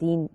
3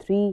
3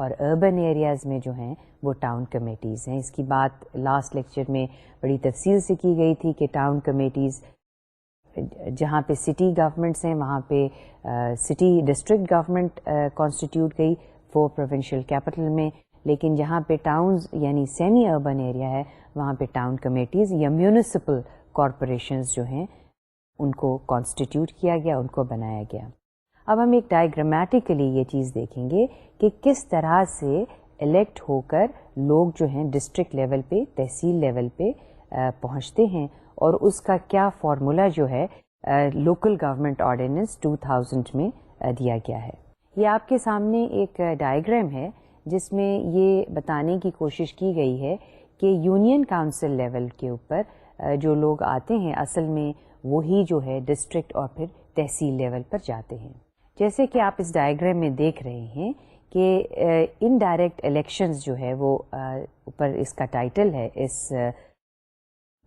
اور urban areas میں جو ہیں وہ ٹاؤن کمیٹیز ہیں. اس کی بات لاسٹ لیکچر میں بڑی تفصیل سے کی گئی تھی کہ ٹاؤن کمیٹیز جہاں پہ سٹی گورنمنٹس ہیں وہاں پہ سٹی ڈسٹرکٹ گورنمنٹ کانسٹیٹیوٹ گئی 4 پروونشل کیپٹل میں، لیکن جہاں پہ ٹاؤنز یعنی سیمی اربن ایریا ہے وہاں پہ ٹاؤن کمیٹیز یا میونسپل کارپوریشنز جو ہیں ان کو کانسٹیٹیوٹ کیا گیا، ان کو بنایا گیا. اب ہم ایک ڈائیگرامیٹیکلی یہ چیز دیکھیں گے کہ کس طرح سے الیکٹ ہو کر لوگ جو ہیں ڈسٹرکٹ لیول پہ تحصیل لیول پہ پہنچتے ہیں اور اس کا کیا فارمولا جو ہے لوکل گورنمنٹ آرڈیننس 2000 میں دیا گیا ہے. یہ آپ کے سامنے ایک ڈائیگرام ہے جس میں یہ بتانے کی کوشش کی گئی ہے کہ یونین کاؤنسل لیول کے اوپر جو لوگ آتے ہیں اصل میں وہی جو ہے ڈسٹرکٹ اور پھر تحصیل لیول پر جاتے ہیں. جیسے کہ آپ اس ڈائیگرام میں دیکھ رہے ہیں کہ انڈائریکٹ الیکشنز جو ہے وہ اوپر اس کا ٹائٹل ہے، اس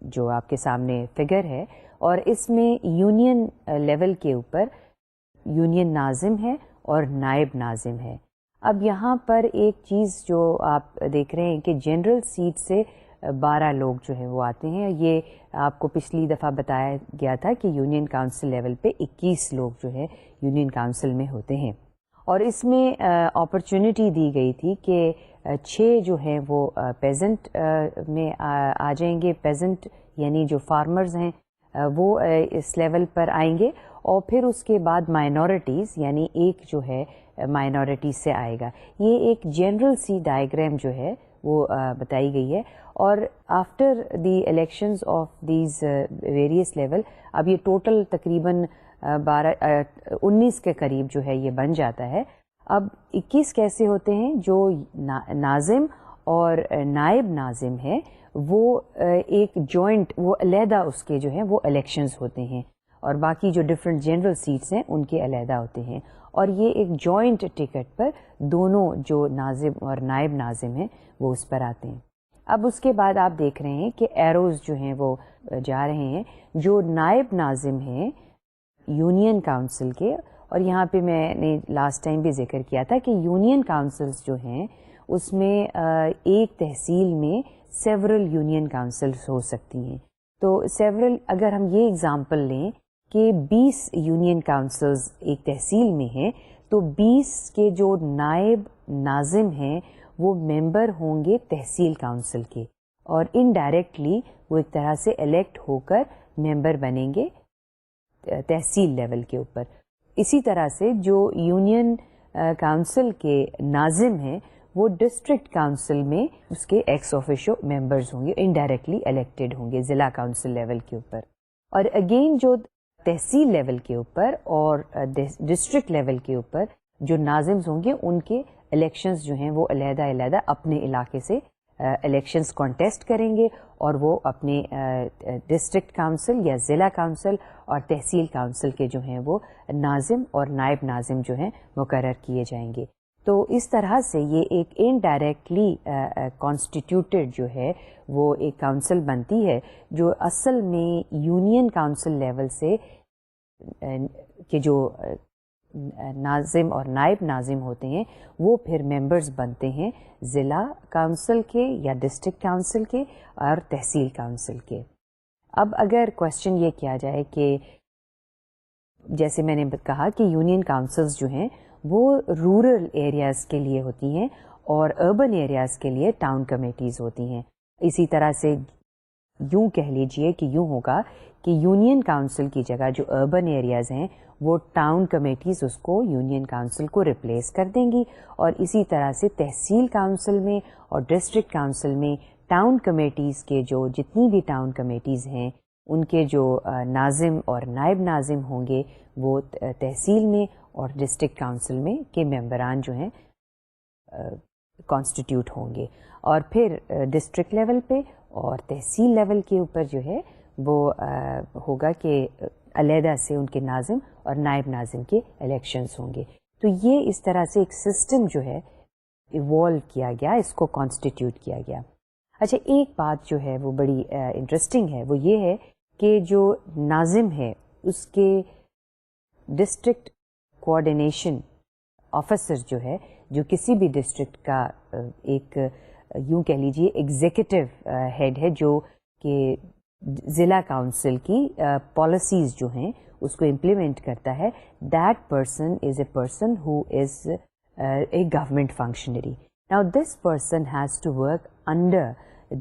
جو آپ کے سامنے فگر ہے، اور اس میں یونین لیول کے اوپر یونین ناظم ہے اور نائب ناظم ہے. اب یہاں پر ایک چیز جو آپ دیکھ رہے ہیں کہ جنرل سیٹ سے 12 لوگ جو ہیں وہ آتے ہیں. یہ آپ کو پچھلی دفعہ بتایا گیا تھا کہ یونین کاؤنسل لیول پہ 21 لوگ جو ہے یونین کاؤنسل میں ہوتے ہیں، اور اس میں اپرچونٹی دی گئی تھی کہ 6 جو ہیں وہ پیزنٹ میں آ جائیں گے. پیزنٹ یعنی جو فارمرز ہیں وہ اس لیول پر آئیں گے، اور پھر اس کے بعد مائنورٹیز یعنی ایک جو ہے مائنورٹیز سے آئے گا. یہ ایک جنرل سی ڈائیگرام جو ہے وہ بتائی گئی ہے. اور after the elections of these various level اب یہ ٹوٹل تقریباً 19 کے قریب جو ہے یہ بن جاتا ہے. اب 21 کیسے ہوتے ہیں؟ جو ناظم اور نائب ناظم ہے وہ ایک جوائنٹ، وہ علیحدہ اس کے جو ہیں وہ الیکشنز ہوتے ہیں، اور باقی جو ڈفرینٹ جنرل سیٹس ہیں ان کے علیحدہ ہوتے ہیں، اور یہ ایک جوائنٹ ٹکٹ پر دونوں جو ناظم اور نائب ناظم ہیں وہ اس پر آتے ہیں. اب اس کے بعد آپ دیکھ رہے ہیں کہ ایروز جو ہیں وہ جا رہے ہیں. جو نائب ناظم ہیں یونین کاؤنسل کے، اور یہاں پہ میں نے لاسٹ ٹائم بھی ذکر کیا تھا کہ یونین کاؤنسلز جو ہیں اس میں ایک تحصیل میں سیورل یونین کاؤنسلز ہو سکتی ہیں. تو سیورل اگر ہم یہ اگزامپل لیں کہ 20 یونین کاؤنسلز ایک تحصیل میں ہیں تو 20 کے جو نائب ناظم ہیں وہ ممبر ہوں گے تحصیل کاؤنسل کے، اور انڈائریکٹلی وہ ایک طرح سے الیکٹ ہو کر ممبر بنیں گے تحصیل لیول کے اوپر. اسی طرح سے جو یونین کاؤنسل کے ناظم ہیں وہ ڈسٹرکٹ کاؤنسل میں اس کے ایکس آفیشو ممبرز ہوں گے، انڈائریکٹلی الیکٹڈ ہوں گے ضلع کاؤنسل لیول کے اوپر. اور اگین جو تحصیل لیول کے اوپر اور ڈسٹرکٹ لیول کے اوپر جو ناظمز ہوں گے ان کے الیکشنز جو ہیں وہ علیحدہ علیحدہ اپنے علاقے سے الیکشنز کانٹیسٹ کریں گے، اور وہ اپنے ڈسٹرکٹ کاؤنسل یا ضلع کاؤنسل اور تحصیل کاؤنسل کے جو ہیں وہ ناظم اور نائب ناظم جو ہیں مقرر کیے جائیں گے. تو اس طرح سے یہ ایک انڈائریکٹلی کانسٹیٹیوٹیڈ جو ہے وہ ایک کاؤنسل بنتی ہے جو اصل میں یونین کاؤنسل لیول سے کہ جو ناظم اور نائب ناظم ہوتے ہیں وہ پھر ممبرز بنتے ہیں ضلع کاؤنسل کے یا ڈسٹرکٹ کاؤنسل کے اور تحصیل کاؤنسل کے. اب اگر کوشچن یہ کیا جائے کہ جیسے میں نے کہا کہ یونین کاؤنسلز جو ہیں وہ رورل ایریاز کے لیے ہوتی ہیں اور اربن ایریاز کے لیے ٹاؤن کمیٹیز ہوتی ہیں. اسی طرح سے یوں کہہ لیجئے کہ یوں ہوگا کہ یونین کاؤنسل کی جگہ جو اربن ایریاز ہیں وہ ٹاؤن کمیٹیز اس کو یونین کاؤنسل کو ریپلیس کر دیں گی، اور اسی طرح سے تحصیل کاؤنسل میں اور ڈسٹرکٹ کاؤنسل میں ٹاؤن کمیٹیز کے جو جتنی بھی ٹاؤن کمیٹیز ہیں ان کے جو ناظم اور نائب ناظم ہوں گے وہ تحصیل میں اور ڈسٹرکٹ کاؤنسل میں کے ممبران جو ہیں کانسٹیٹیوٹ ہوں گے. اور پھر ڈسٹرکٹ لیول پہ اور تحصیل لیول کے اوپر جو ہے وہ ہوگا کہ علیحدہ سے ان کے ناظم اور نائب ناظم کے الیکشنز ہوں گے. تو یہ اس طرح سے ایک سسٹم جو ہے ایوالو کیا گیا، اس کو کانسٹیٹیوٹ کیا گیا. اچھا، ایک بات جو ہے وہ بڑی انٹرسٹنگ ہے وہ یہ ہے کہ جو ناظم ہے اس کے ڈسٹرکٹ کوآرڈینیشن آفیسر جو ہے جو کسی بھی ڈسٹرکٹ کا ایک یوں کہہ لیجیے ایگزیکٹو ہیڈ ہے جو کہ ضلع کاؤنسل کی پالیسیز جو ہیں اس کو امپلیمنٹ کرتا ہے. That person is a person who is a government functionary. Now this person has to work under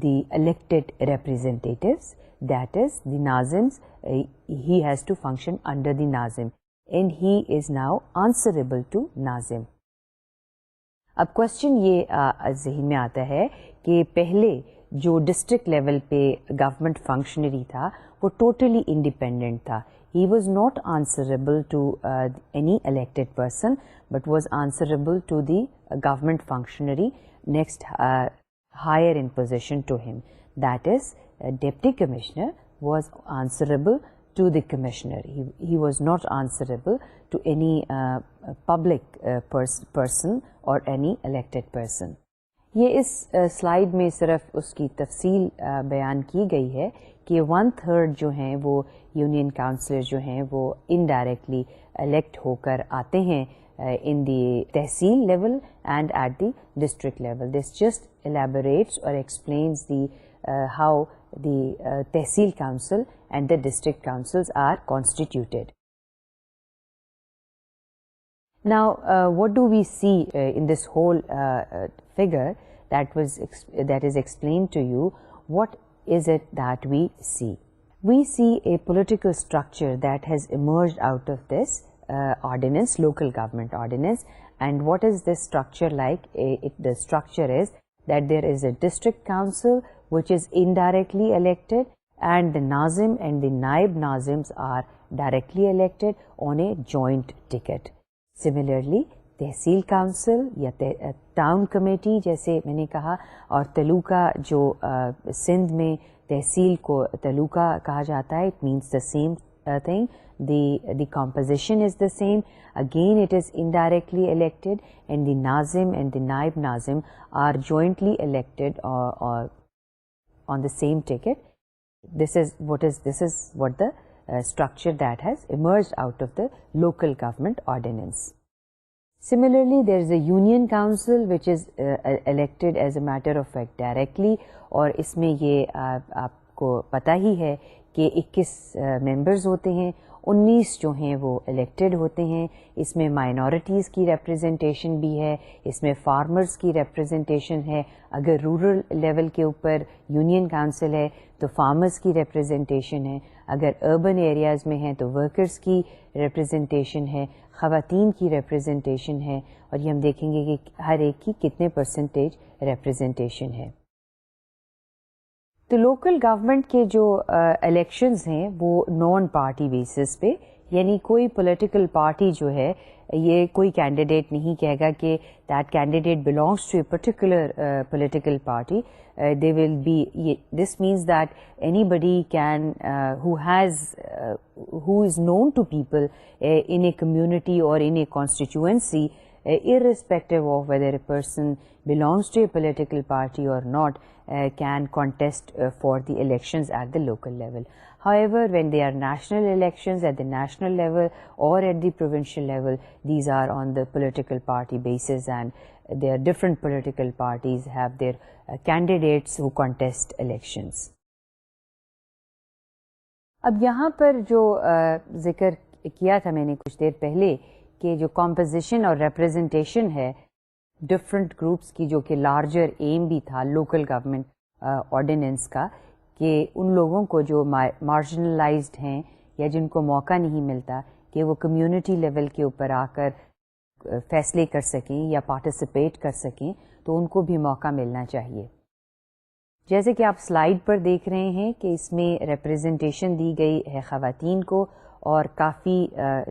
the elected representatives, that is the Nazims. He has to function under the Nazim and he is now answerable to Nazim. اب question یہ ذہن میں آتا ہے کہ پہلے جو district level پہ گورنمنٹ فنکشنری تھا وہ ٹوٹلی انڈیپینڈنٹ تھا. He was not answerable to any elected person but was answerable to the government functionary next higher in position to him. That is, deputy commissioner was answerable to the commissioner. He was not answerable to any public person or any elected person. یہ اس slide میں صرف اس کی تفصیل بیان کی گئی ہے کہ 1/3 جو ہیں وہ یونین کاؤنسلر جو ہیں وہ انڈائریکٹلی الیکٹ ہو کر آتے ہیں in the tehsil level and at the district level. This just elaborates or explains the how the tehsil council and the district councils are constituted. Now what do we see in this whole figure that is explained to you? What is it that we see? We see a political structure that has emerged out of this ordinance, local government ordinance. And what is this structure like? The structure is that there is a district council which is indirectly elected and the Nazim and the Naib Nazims are directly elected on a joint ticket. Similarly, tehsil council یا town committee جیسے میں نے کہا اور تعلقہ جو سندھ میں تحصیل کو تعلقہ کہا جاتا ہے, it means the same thing. The composition is the same. Again, it is indirectly elected, and the Nazim and the Naib Nazim are jointly elected or on the same ticket. This is what the structure that has emerged out of the local government ordinance. Similarly, there is a union council which is elected as a matter of fact directly, اور اس میں یہ آپ کو پتہ ہی ہے کہ 21 members ہوتے ہیں, 19 جو ہیں وہ الیکٹڈ ہوتے ہیں. اس میں مائنورٹیز کی ریپرزنٹیشن بھی ہے, اس میں فارمرز کی ریپرزنٹیشن ہے. اگر رورل لیول کے اوپر یونین کاؤنسل ہے تو فارمرز کی ریپرزنٹیشن ہے, اگر اربن ایریاز میں ہیں تو ورکرز کی ریپرزنٹیشن ہے, خواتین کی ریپرزنٹیشن ہے, اور یہ ہم دیکھیں گے کہ ہر ایک کی کتنے پرسنٹیج ریپرزنٹیشن ہے. تو لوکل گورنمنٹ کے جو الیکشنز ہیں وہ نان پارٹی بیسس پہ, یعنی کوئی پولیٹیکل پارٹی جو ہے یہ کوئی کینڈیڈیٹ نہیں کہے گا کہ that candidate belongs to a particular political party. They will be, this means that anybody can who is known to people in a community or in a constituency, irrespective of whether a person belongs to a political party or not, can contest for the elections at the local level. However, when they are national elections at the national level or at the provincial level, these are on the political party basis, and there are different political parties have their candidates who contest elections. اب یہاں پر جو ذکر کیا تھا میں نے کچھ دیر پہلے کہ جو کمپوزیشن اور ریپرزنٹیشن ہے ڈفرینٹ گروپس کی, جو کہ لارجر ایم بھی تھا لوکل گورنمنٹ آرڈیننس کا, کہ ان لوگوں کو جو مارجنلائزڈ ہیں یا جن کو موقع نہیں ملتا کہ وہ کمیونٹی لیول کے اوپر آ کر فیصلے کر سکیں یا پارٹیسپیٹ کر سکیں, تو ان کو بھی موقع ملنا چاہیے. جیسے کہ آپ سلائیڈ پر دیکھ رہے ہیں کہ اس میں ریپرزنٹیشن دی گئی ہے خواتین کو, اور کافی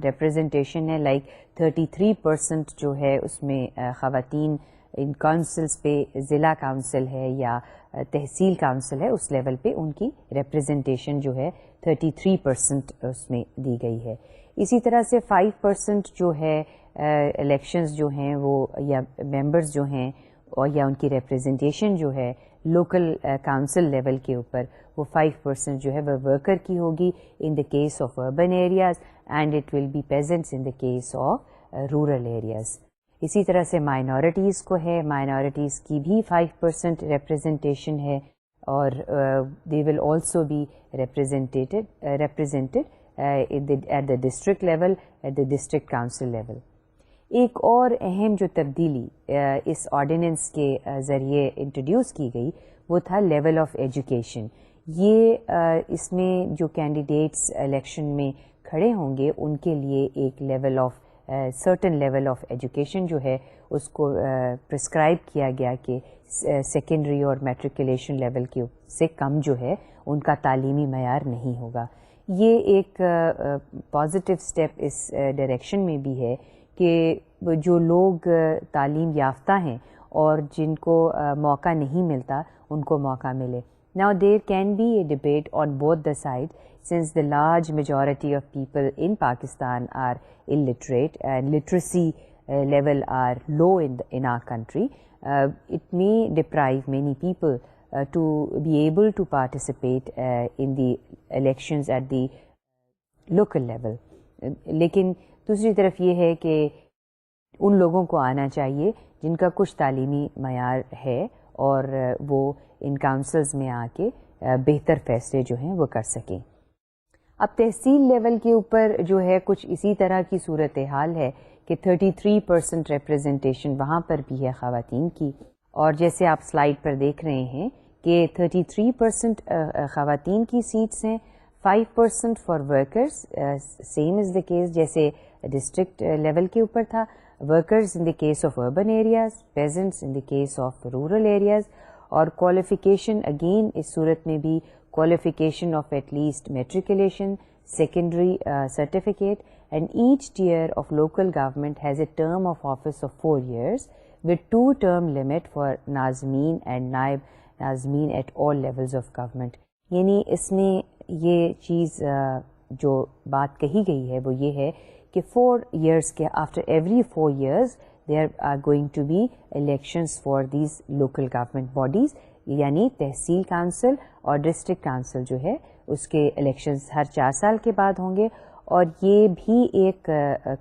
ریپرزنٹیشن ہے, لائک 33% جو ہے اس میں خواتین ان کاؤنسلس پہ, ضلع کاؤنسل ہے یا تحصیل کاؤنسل ہے اس لیول پہ ان کی ریپرزنٹیشن جو ہے 33% اس میں دی گئی ہے. اسی طرح سے 5% جو ہے الیکشنز جو ہیں وہ یا ممبرز جو ہیں اور یا ان کی ریپرزنٹیشن جو ہے لوکل کاؤنسل لیول کے اوپر, وہ 5% جو ہے وہ ورکر کی ہوگی in the case of urban areas, and it will be peasants in the case of rural areas. اسی طرح سے مائنورٹیز کو ہے, مائنورٹیز کی بھی 5% ریپرزنٹیشن ہے, اور they will also be represented at the district level, at the district council level. ایک اور اہم جو تبدیلی اس آرڈیننس کے ذریعے انٹروڈیوس کی گئی وہ تھا لیول آف ایجوکیشن. یہ اس میں جو کینڈیڈیٹس الیکشن میں کھڑے ہوں گے ان کے لیے ایک level of certain level of education جو ہے اس کو پرسکرائب کیا گیا کہ سیکنڈری اور میٹریکولیشن لیول کے سے کم جو ہے ان کا تعلیمی معیار نہیں ہوگا. یہ ایک پازیٹیو اسٹیپ اس ڈائریکشن میں بھی ہے کہ جو لوگ تعلیم یافتہ ہیں اور جن کو موقع نہیں ملتا ان کو موقع ملے. Now there can be a debate on both the sides since the large majority of people in Pakistan are illiterate and literacy level are low in our country. It may deprive many people to be able to participate in the elections at the local level. لیکن دوسری طرف یہ ہے کہ ان لوگوں کو آنا چاہیے جن کا کچھ تعلیمی معیار ہے اور وہ ان کاؤنسلز میں آ کے بہتر فیصلے جو ہیں وہ کر سکیں. اب تحصیل لیول کے اوپر جو ہے کچھ اسی طرح کی صورتحال ہے کہ 33% ریپرزنٹیشن وہاں پر بھی ہے خواتین کی, اور جیسے آپ سلائیڈ پر دیکھ رہے ہیں کہ 33% خواتین کی سیٹس ہیں, 5% for workers, same is the case جیسے ڈسٹرکٹ لیول کے اوپر تھا, workers in the case of urban areas, peasants in the case of rural areas, اور کوالیفیکیشن اگین اس صورت میں بھی qualification of at least matriculation, secondary certificate, and each tier of local government has a term of office of 4 years with 2-term limit for ناظمین and نائب ناظمین at all levels of government. یعنی اس میں یہ چیز جو بات کہی گئی ہے وہ یہ ہے کہ 4 years کے after every 4 years there are going to be elections for these local government bodies, یعنی تحصیل کونسل اور ڈسٹرکٹ کونسل جو ہے اس کے الیکشنز ہر 4 سال کے بعد ہوں گے. اور یہ بھی ایک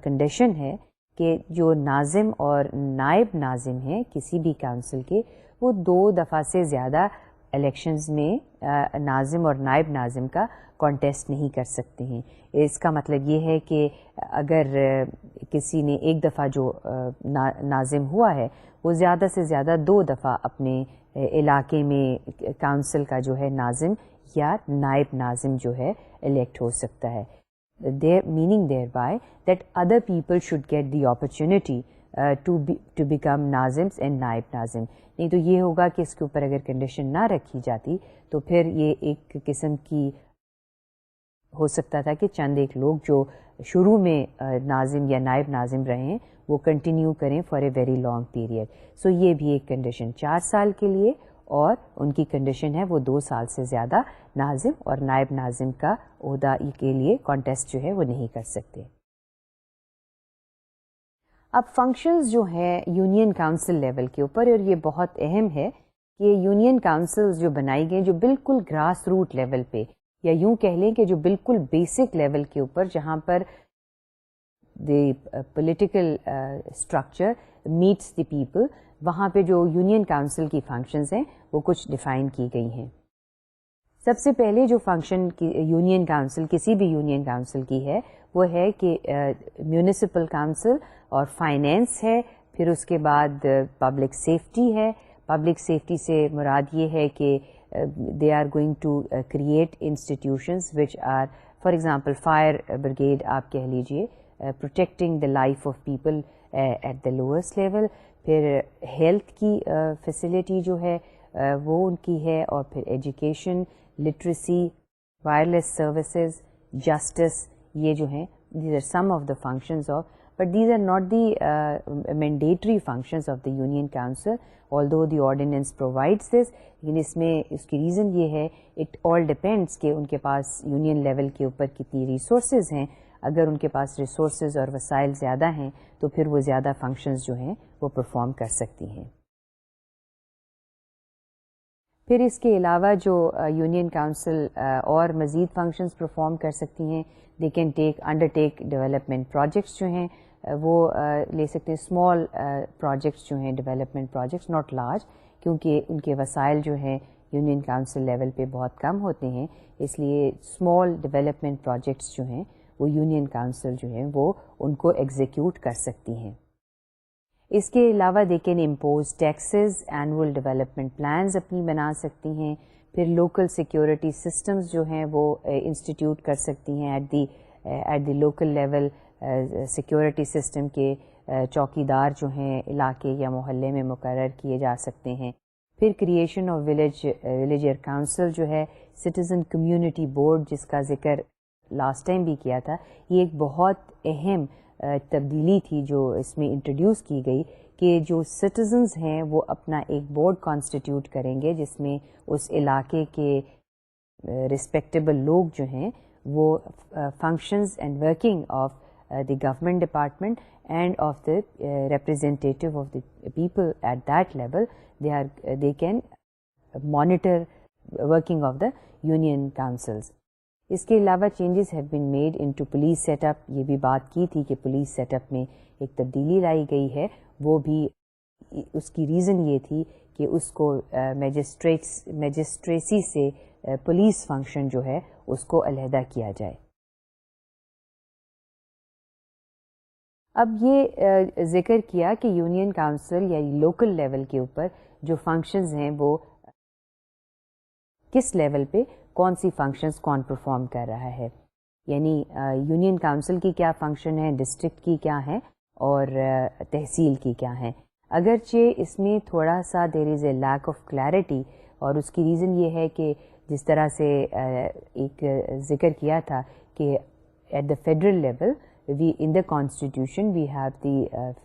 کنڈیشن ہے کہ جو ناظم اور نائب ناظم ہیں کسی بھی کونسل کے وہ 2 دفعہ سے زیادہ الیکشنز میں ناظم اور نائب ناظم کا کانٹیسٹ نہیں کر سکتے ہیں. اس کا مطلب یہ ہے کہ اگر کسی نے ایک دفعہ جو ناظم ہوا ہے وہ زیادہ سے زیادہ 2 دفعہ اپنے علاقے میں کونسل کا جو ہے ناظم یا نائب ناظم جو ہے الیکٹ ہو سکتا ہے. meaning thereby that other people should get the opportunity to become ناظمز and نائب ناظم. نہیں تو یہ ہوگا کہ اس کے اوپر اگر کنڈیشن نہ رکھی جاتی تو پھر یہ ایک قسم کی ہو سکتا تھا کہ چند ایک لوگ جو شروع میں ناظم یا نائب ناظم رہے ہیں وہ کنٹینیو کریں for a very long period. So یہ بھی ایک کنڈیشن 4 سال کے لیے, اور ان کی کنڈیشن ہے وہ 2 سال سے زیادہ ناظم اور نائب ناظم کا عہدہ کے لیے کانٹیسٹ جو ہے وہ نہیں کر سکتے. اب فنکشنز جو ہیں یونین کونسل لیول کے اوپر, اور یہ بہت اہم ہے کہ یونین کونسلز جو بنائی گئی جو بالکل گراس روٹ لیول پہ, یا یوں کہہ لیں کہ جو بالکل بیسک لیول کے اوپر جہاں پر the political structure meets the people, وہاں پہ جو یونین کونسل کی فنکشنز ہیں وہ کچھ ڈیفائن کی گئی ہیں. سب سے پہلے جو فنکشن کی یونین کونسل کسی بھی یونین کونسل کی ہے وہ ہے کہ میونسپل کونسل اور فائنینس ہے, پھر اس کے بعد پبلک سیفٹی ہے. پبلک سیفٹی سے مراد یہ ہے کہ they are going to create institutions which are, for example, fire brigade آپ کہہ لیجئے, protecting the life of people at the lowest level. پھر ہیلتھ کی فیسلٹی جو ہے وہ ان کی ہے, اور پھر education, literacy, wireless services, justice, یہ جو ہیں these are some of the functions of, but these are not the mandatory functions of the Union Council, although the ordinance provides this. لیکن اس میں اس کی ریزن یہ ہے it all depends کہ ان کے پاس یونین لیول کے اوپر کتنی ریسورسز ہیں. اگر ان کے پاس ریسورسز اور وسائل زیادہ ہیں تو پھر وہ زیادہ فنکشنز جو ہیں وہ پرفارم کر سکتی ہیں. پھر اس کے علاوہ جو یونین کاؤنسل اور مزید فنکشنز پرفارم کر سکتی ہیں، they can undertake development projects جو ہیں وہ لے سکتے ہیں، اسمال پروجیکٹس جو ہیں ڈیولپمنٹ پروجیکٹس، ناٹ لارج، کیونکہ ان کے وسائل جو ہیں یونین کاؤنسل لیول پہ بہت کم ہوتے ہیں، اس لیے اسمال ڈیولپمنٹ پروجیکٹس جو ہیں وہ یونین کاؤنسل جو ہیں وہ ان کو ایگزیکیوٹ کر سکتی ہیں۔ اس کے علاوہ they can impose taxes, annual development plans اپنی بنا سکتی ہیں، پھر لوکل سیکیورٹی سسٹمز جو ہیں وہ انسٹیٹیوٹ کر سکتی ہیں at the local level, security system کے چوکیدار جو ہیں علاقے یا محلے میں مقرر کیے جا سکتے ہیں۔ پھر کریشن آف ولیجر کاؤنسل جو ہے، سٹیزن کمیونٹی بورڈ جس کا ذکر لاسٹ ٹائم بھی کیا تھا، یہ ایک بہت اہم تبدیلی تھی جو اس میں انٹروڈیوس کی گئی کہ جو سٹیزنز ہیں وہ اپنا ایک بورڈ کانسٹیٹیوٹ کریں گے جس میں اس علاقے کے رسپیکٹیبل لوگ جو ہیں وہ functions and working of the government department and of the representative of the people at that level they can monitor working of the union councils۔ اس کے علاوہ changes have been made into police setup اپ، یہ بھی بات کی تھی کہ پولیس سیٹ اپ میں ایک تبدیلی لائی گئی ہے، وہ بھی اس کی ریزن یہ تھی کہ اس کو میجسٹریسی سے پولیس فنکشن جو ہے اس کو علیحدہ کیا جائے۔ اب یہ ذکر کیا کہ یونین کاؤنسل یا لوکل لیول کے اوپر جو فنکشنز ہیں وہ کس لیول پہ کون سی فنکشنز کون پرفارم کر رہا ہے، یعنی یونین کاؤنسل کی کیا فنکشن ہے، ڈسٹرکٹ کی کیا ہے اور تحصیل کی کیا ہے۔ اگرچہ اس میں تھوڑا سا دیر is a lack of clarity, اور اس کی ریزن یہ ہے کہ جس طرح سے ایک ذکر کیا تھا کہ at the federal level in the constitution we have the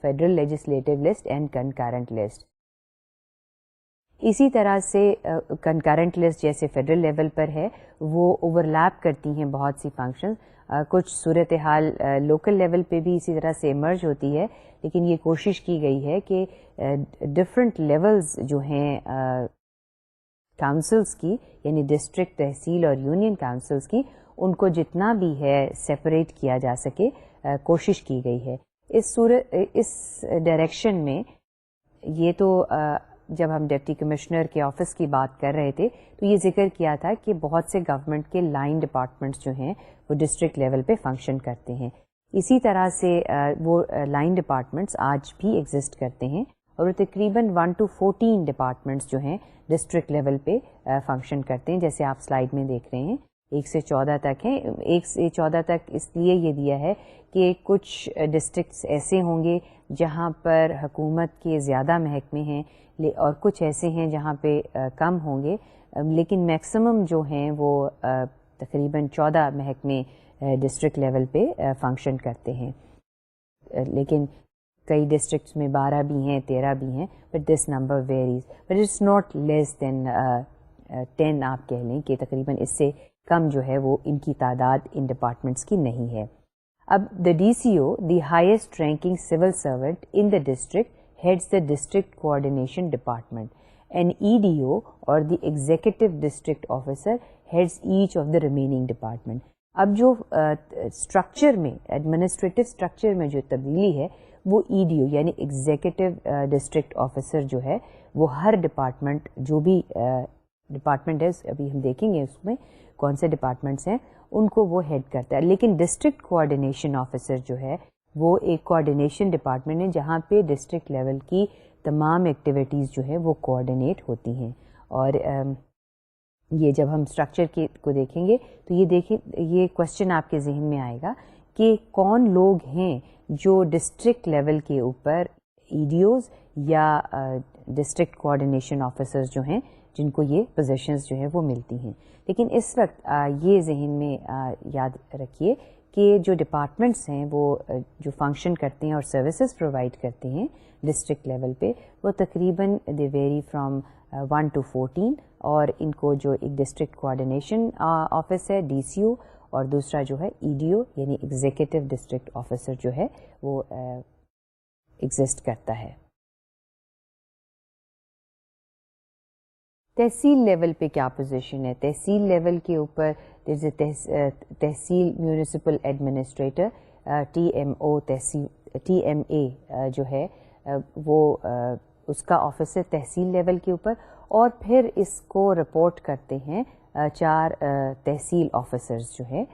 federal legislative list and concurrent list۔ اسی طرح سے concurrent list جیسے فیڈرل لیول پر ہے وہ اوور لیپ کرتی ہیں بہت سی فنکشنز، کچھ صورتحال لوکل لیول پہ بھی اسی طرح سے ایمرج ہوتی ہے، لیکن یہ کوشش کی گئی ہے کہ ڈفرینٹ لیولز جو ہیں کاؤنسلز کی، یعنی ڈسٹرکٹ، تحصیل اور یونین کاؤنسلز کی، ان کو جتنا بھی ہے سیپریٹ کیا جا سکے کوشش کی گئی ہے۔ اس ڈائریکشن میں یہ تو جب ہم ڈپٹی کمشنر کے آفس کی بات کر رہے تھے تو یہ ذکر کیا تھا کہ بہت سے گورنمنٹ کے لائن ڈپارٹمنٹس جو ہیں وہ ڈسٹرکٹ لیول پہ فنکشن کرتے ہیں، اسی طرح سے وہ لائن ڈپارٹمنٹس آج بھی ایگزسٹ کرتے ہیں، اور تقریباً 1 to 14 ڈپارٹمنٹس جو ہیں ڈسٹرکٹ لیول پہ فنکشن کرتے ہیں، جیسے آپ سلائیڈ میں دیکھ رہے ہیں 1 سے 14 تک ہیں۔ 1 سے 14 تک اس لیے یہ دیا ہے کہ کچھ ڈسٹرکٹس ایسے ہوں گے جہاں پر حکومت کے زیادہ محکمے ہیں اور کچھ ایسے ہیں جہاں پہ کم ہوں گے، لیکن میکسیمم جو ہیں وہ تقریباً 14 محکمے ڈسٹرکٹ لیول پہ فنکشن کرتے ہیں، لیکن کئی ڈسٹرکٹس میں 12 بھی ہیں، 13 بھی ہیں، but this number varies, but it's not less than 10 آپ کہہ لیں کہ تقریباً اس سے کم جو ہے وہ ان کی تعداد ان ڈپارٹمنٹس کی نہیں ہے۔ اب the D C O, the highest ranking civil servant in the district, heads the district coordination department, and E D O اور the executive district officer heads each of the remaining department. اب جو structure میں، administrative structure میں جو تبدیلی ہے وہ ای D او یعنی ایگزیکٹو ڈسٹرکٹ آفیسر جو ہے وہ ہر ڈپارٹمنٹ، جو بھی ڈپارٹمنٹ ہے ابھی ہم دیکھیں گے اس میں کون سے ڈپارٹمنٹس ہیں، ان کو وہ ہیڈ کرتا ہے، لیکن ڈسٹرکٹ کوآرڈینیشن آفیسر جو ہے وہ ایک کوآرڈینیشن ڈپارٹمنٹ ہے جہاں پہ ڈسٹرکٹ لیول کی تمام ایکٹیویٹیز جو ہے وہ کوآرڈینیٹ ہوتی ہیں۔ اور یہ جب ہم اسٹرکچر کو دیکھیں گے تو یہ کوشچن آپ کے ذہن میں آئے گا کہ کون لوگ ہیں جو ڈسٹرکٹ لیول کے اوپر ای ڈی اوز یا ڈسٹرکٹ کوآرڈینیشن آفیسرز جو ہیں جن کو یہ پوزیشنز جو ہیں وہ ملتی ہیں۔ لیکن اس وقت یہ ذہن میں یاد رکھیے کہ جو ڈپارٹمنٹس ہیں وہ جو فنکشن کرتے ہیں اور سروسز پرووائڈ کرتے ہیں ڈسٹرکٹ لیول پہ، وہ تقریباً دے ویری فرام 1 to 14، اور ان کو جو ایک ڈسٹرکٹ کوآرڈینیشن آفس ہے ڈی سی او، اور دوسرا جو ہے ای ڈی او یعنی ایگزیکٹو ڈسٹرکٹ آفیسر جو ہے وہ ایگزسٹ کرتا ہے۔ تحصیل لیول پہ کیا پوزیشن ہے؟ تحصیل لیول کے اوپر تحصیل میونسپل ایڈمنسٹریٹر TMA جو ہے وہ اس کا آفس ہے تحصیل لیول کے اوپر، اور پھر اس کو رپورٹ کرتے ہیں 4 تحصیل آفیسرز جو ہیں،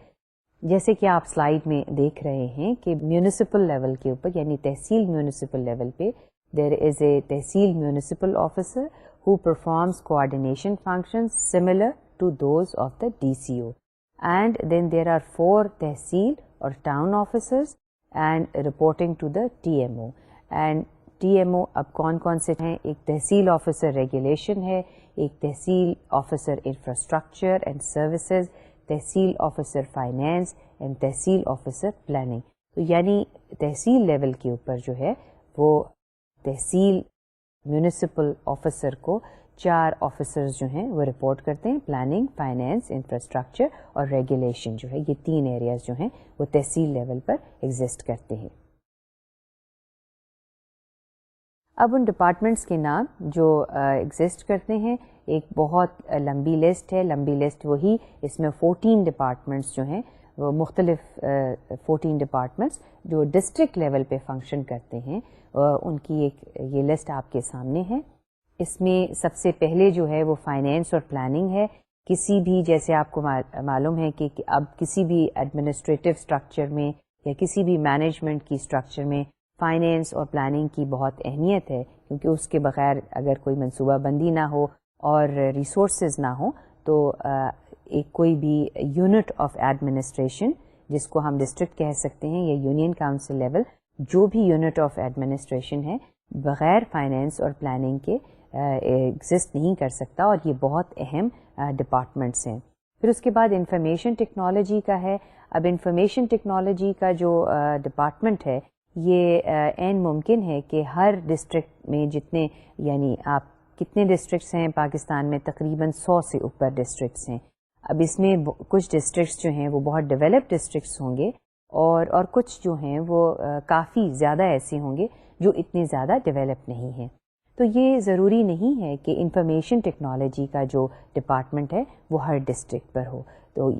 جیسے کہ آپ سلائیڈ میں دیکھ رہے ہیں کہ میونسپل لیول کے اوپر یعنی تحصیل میونسپل لیول پہ there is a tehsil municipal officer who performs coordination functions similar to those of the DCO. And then there are 4 tehsil or town officers and reporting to the TMO. And TMO اب کون سے ہیں؟ ایک tehsil officer regulation ہے، ایک tehsil officer infrastructure and services, tehsil officer finance and tehsil officer planning. تو یعنی تحصیل level کے اوپر جو ہے وہ تحصیل میونسپل آفیسر کو 4 آفیسرز جو ہیں وہ رپورٹ کرتے ہیں، پلاننگ، فائنینس، انفراسٹرکچر اور ریگولیشن جو ہے، یہ 3 ایریاز جو ہیں وہ تحصیل لیول پر ایگزسٹ کرتے ہیں. اب ان ڈپارٹمنٹس کے نام جو ایگزسٹ کرتے ہیں، ایک بہت لمبی لسٹ ہے، لمبی لسٹ وہی، اس میں 14 ڈپارٹمنٹس جو ہیں وہ مختلف 14 ڈپارٹمنٹس جو ڈسٹرکٹ لیول پہ فنکشن کرتے ہیں، ان کی ایک یہ لسٹ آپ کے سامنے ہے. اس میں سب سے پہلے جو ہے وہ فائنینس اور پلاننگ ہے. کسی بھی، جیسے آپ کو معلوم ہے کہ اب کسی بھی ایڈمنسٹریٹو اسٹرکچر میں یا کسی بھی مینجمنٹ کی اسٹرکچر میں فائنینس اور پلاننگ کی بہت اہمیت ہے، کیونکہ اس کے بغیر اگر کوئی منصوبہ بندی نہ ہو اور ریسورسز نہ ہوں تو ایک کوئی بھی یونٹ آف ایڈمنسٹریشن، جس کو ہم ڈسٹرکٹ کہہ سکتے ہیں یا یونین کاؤنسل لیول، جو بھی یونٹ آف ایڈمنسٹریشن ہے بغیر فائنینس اور پلاننگ کے ایگزسٹ نہیں کر سکتا، اور یہ بہت اہم ڈپارٹمنٹس ہیں. پھر اس کے بعد انفارمیشن ٹیکنالوجی کا ہے. اب انفارمیشن ٹیکنالوجی کا جو ڈپارٹمنٹ ہے، یہ عین ممکن ہے کہ ہر ڈسٹرکٹ میں جتنے، یعنی آپ کتنے ڈسٹرکٹس ہیں پاکستان میں؟ تقریباً 100 سے اوپر ڈسٹرکٹس ہیں. اب اس میں کچھ ڈسٹرکٹس جو ہیں وہ بہت ڈیولپڈ ڈسٹرکٹس ہوں گے، اور کچھ جو ہیں وہ کافی زیادہ ایسے ہوں گے جو اتنے زیادہ ڈیولپ نہیں ہیں. تو یہ ضروری نہیں ہے کہ انفارمیشن ٹیکنالوجی کا جو ڈپارٹمنٹ ہے وہ ہر ڈسٹرکٹ پر ہو. تو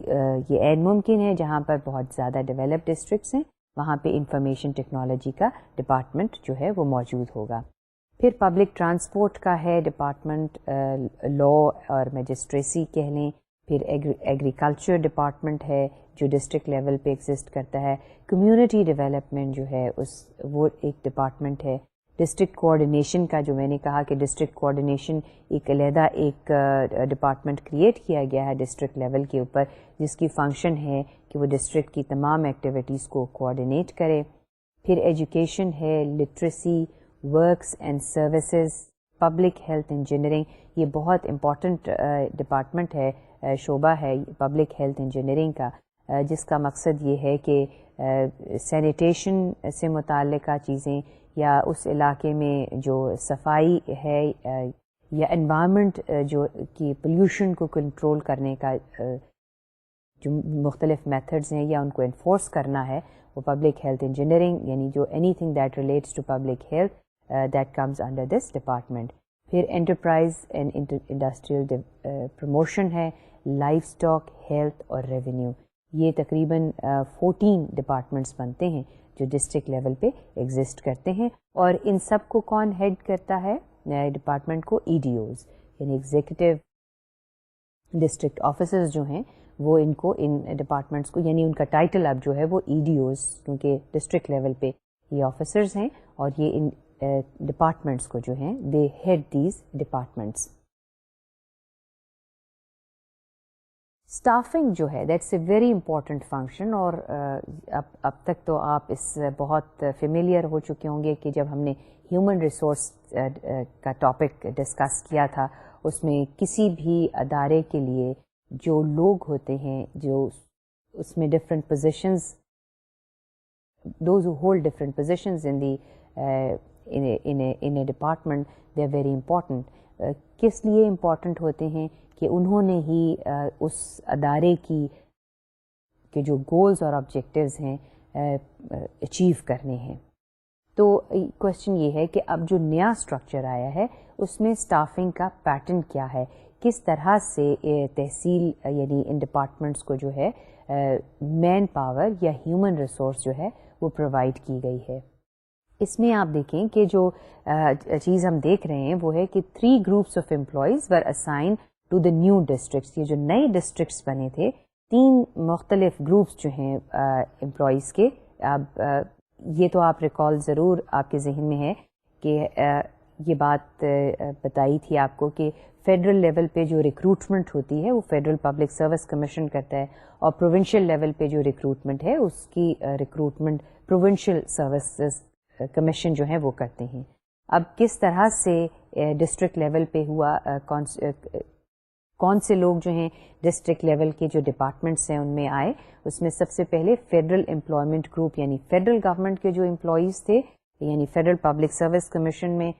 یہ عین ممکن ہے جہاں پر بہت زیادہ ڈیولپڈ ڈسٹرکٹس ہیں وہاں پہ انفارمیشن ٹیکنالوجی کا ڈپارٹمنٹ جو ہے وہ موجود ہوگا. پھر پبلک ٹرانسپورٹ کا ہے ڈپارٹمنٹ، لا اور میجسٹریسی کہہ لیں. پھر ایگریکلچر ڈپارٹمنٹ ہے جو ڈسٹرکٹ لیول پہ ایگزسٹ کرتا ہے. کمیونٹی ڈیولپمنٹ جو ہے وہ ایک ڈپارٹمنٹ ہے. ڈسٹرکٹ کوآرڈینیشن کا، جو میں نے کہا کہ ڈسٹرکٹ کوآرڈینیشن ایک علیحدہ ایک ڈپارٹمنٹ کریٹ کیا گیا ہے ڈسٹرکٹ لیول کے اوپر، جس کی فنکشن ہے کہ وہ ڈسٹرکٹ کی تمام ایکٹیویٹیز کو کوآرڈینیٹ کرے. پھر ایجوکیشن ہے، literacy, works and services, public health engineering. یہ بہت امپورٹنٹ ڈپارٹمنٹ ہے، شعبہ ہے پبلک ہیلتھ انجینئرنگ کا، جس کا مقصد یہ ہے کہ سینیٹیشن سے متعلقہ چیزیں یا اس علاقے میں جو صفائی ہے یا انوائرمنٹ جو کی پولیوشن کو کنٹرول کرنے کا جو مختلف میتھڈز ہیں یا ان کو انفورس کرنا ہے، وہ پبلک ہیلتھ انجینئرنگ، یعنی جو anything that relates to public health that comes under this department. پھر انٹرپرائز اینڈ انڈسٹریل پروموشن ہے، لائف اسٹاک، ہیلتھ اور ریونیو. یہ تقریباً 14 ڈپارٹمنٹس بنتے ہیں جو ڈسٹرکٹ لیول پہ ایگزسٹ کرتے ہیں. اور ان سب کو کون ہیڈ کرتا ہے؟ نئے ڈپارٹمنٹ کو EDOs یعنی ایگزیکٹو ڈسٹرکٹ آفیسرز جو ہیں وہ ان کو، ان ڈپارٹمنٹس کو، یعنی ان کا ٹائٹل اب جو ہے وہ EDOs، کیونکہ ڈسٹرکٹ لیول پہ یہ آفیسرز ہیں اور یہ ان ڈپارٹمنٹس کو جو ہیں they had these departments. Staffing جو ہے that's a very important function, اور اب تک تو آپ اس سے بہت فیملیئر ہو چکے ہوں گے کہ جب ہم نے ہیومن ریسورس کا ٹاپک ڈسکس کیا تھا، اس میں کسی بھی ادارے کے لیے جو لوگ ہوتے ہیں، جو اس میں different positions, those who hold different positions in the in a department, they are very important. کس لیے امپورٹنٹ ہوتے ہیں؟ کہ انہوں نے ہی اس ادارے کی کے جو گولز اور آبجیکٹیوز ہیں اچیو کرنے ہیں. تو کوشچن یہ ہے کہ اب جو نیا اسٹرکچر آیا ہے اس میں اسٹافنگ کا پیٹرن کیا ہے؟ کس طرح سے تحصیل یعنی ان ڈپارٹمنٹس کو جو ہے مین پاور یا ہیومن ریسورس جو ہے وہ پرووائڈ کی گئی ہے. اس میں آپ دیکھیں کہ جو چیز ہم دیکھ رہے ہیں وہ ہے کہ 3 groups of employees were assign to the new districts. یہ جو نئے ڈسٹرکٹس بنے تھے 3 مختلف گروپس جو ہیں امپلائیز کے. اب یہ تو آپ ریکال ضرور آپ کے ذہن میں ہے کہ یہ بات بتائی تھی آپ کو کہ فیڈرل لیول پہ جو ریکروٹمنٹ ہوتی ہے وہ فیڈرل پبلک سروس کمیشن کرتا ہے اور پروونشل لیول پہ جو ریکروٹمنٹ ہے اس کی ریکروٹمنٹ پروونشل سروسز کمیشن جو ہے وہ کرتے ہیں. اب کس طرح سے ڈسٹرکٹ لیول پہ ہوا, کون سے لوگ جو ہیں ڈسٹرکٹ لیول کے جو ڈپارٹمنٹس ہیں ان میں آئے. اس میں سب سے پہلے فیڈرل امپلائمنٹ گروپ یعنی فیڈرل گورنمنٹ کے جو امپلائیز تھے یعنی فیڈرل پبلک سروس کمیشن میں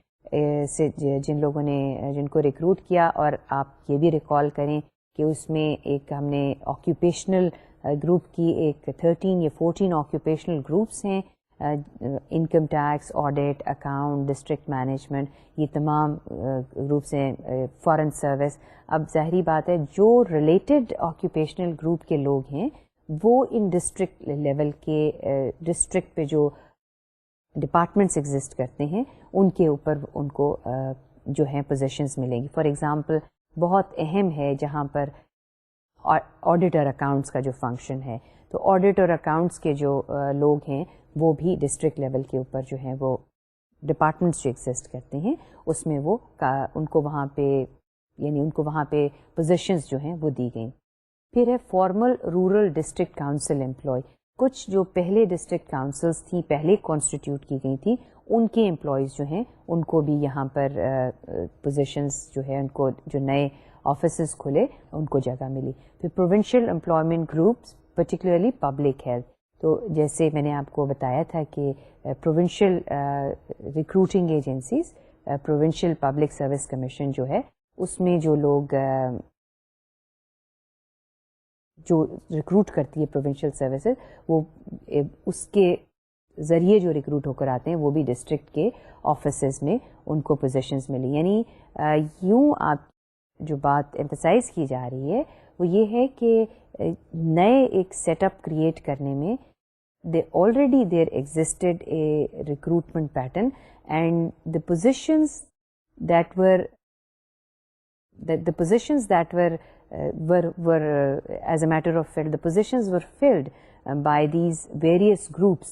سے جن لوگوں نے جن کو ریکروٹ کیا. اور آپ یہ بھی ریکال کریں کہ اس میں ایک ہم نے آکیوپیشنل گروپ کی ایک 13 یا 14 آکیوپیشنل گروپس ہیں. Income tax, audit, account, district management, یہ تمام گروپس ہیں. Foreign service. اب ظاہری بات ہے جو ریلیٹڈ آکیوپیشنل گروپ کے لوگ ہیں وہ ان ڈسٹرکٹ لیول کے ڈسٹرکٹ پہ جو ڈپارٹمنٹس ایگزسٹ کرتے ہیں ان کے اوپر ان کو جو ہیں پوزیشنز ملیں گی. فار ایگزامپل بہت اہم ہے جہاں پر آڈٹ اور اکاؤنٹس کا جو فنکشن ہے, تو آڈٹ اور اکاؤنٹس کے جو لوگ ہیں وہ بھی ڈسٹرکٹ لیول کے اوپر جو ہیں وہ ڈپارٹمنٹس جو ایگزسٹ کرتے ہیں اس میں وہ ان کو وہاں پہ یعنی ان کو وہاں پہ پوزیشنز جو ہیں وہ دی گئیں. پھر ہے formal rural district council employee. کچھ جو پہلے ڈسٹرکٹ کاؤنسلز تھیں پہلے کانسٹیٹیوٹ کی گئی تھیں ان کے امپلائیز جو ہیں ان کو بھی یہاں پر پوزیشنز جو ہے ان کو جو نئے آفیسز کھلے ان کو جگہ ملی. پھر provincial employment groups particularly public health. تو جیسے میں نے آپ کو بتایا تھا کہ provincial recruiting agencies provincial public service commission جو ہے اس میں جو لوگ جو ریکروٹ کرتی ہے پروونشل سروسز وہ اس کے ذریعے جو ریکروٹ ہو کر آتے ہیں وہ بھی ڈسٹرکٹ کے آفیسز میں ان کو پوزیشنز ملی. یعنی یوں آپ جو بات ایمفسائز کی جا رہی ہے وہ یہ ہے کہ نئے ایک سیٹ اپ کریٹ کرنے میں already there existed a recruitment pattern and the positions that were as a matter of fact the positions were filled by these various groups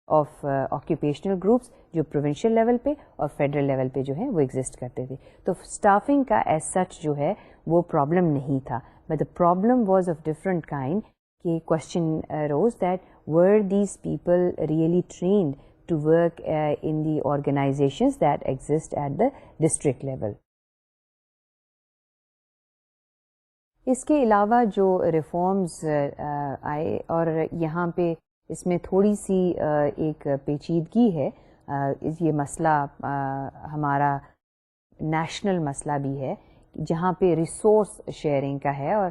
of occupational groups جو provincial لیول پہ اور federal level پہ جو ہے وہ exist کرتے تھے. تو staffing کا as such جو ہے وہ problem نہیں تھا, but the problem was of different kind. کہ question arose that were these people really trained to work in the organizations that exist at the district level. اس کے علاوہ جو ریفارمز آئے اور یہاں پہ اس میں تھوڑی سی ایک پیچیدگی ہے. یہ مسئلہ ہمارا نیشنل مسئلہ بھی ہے جہاں پہ ریسورس شیئرنگ کا ہے اور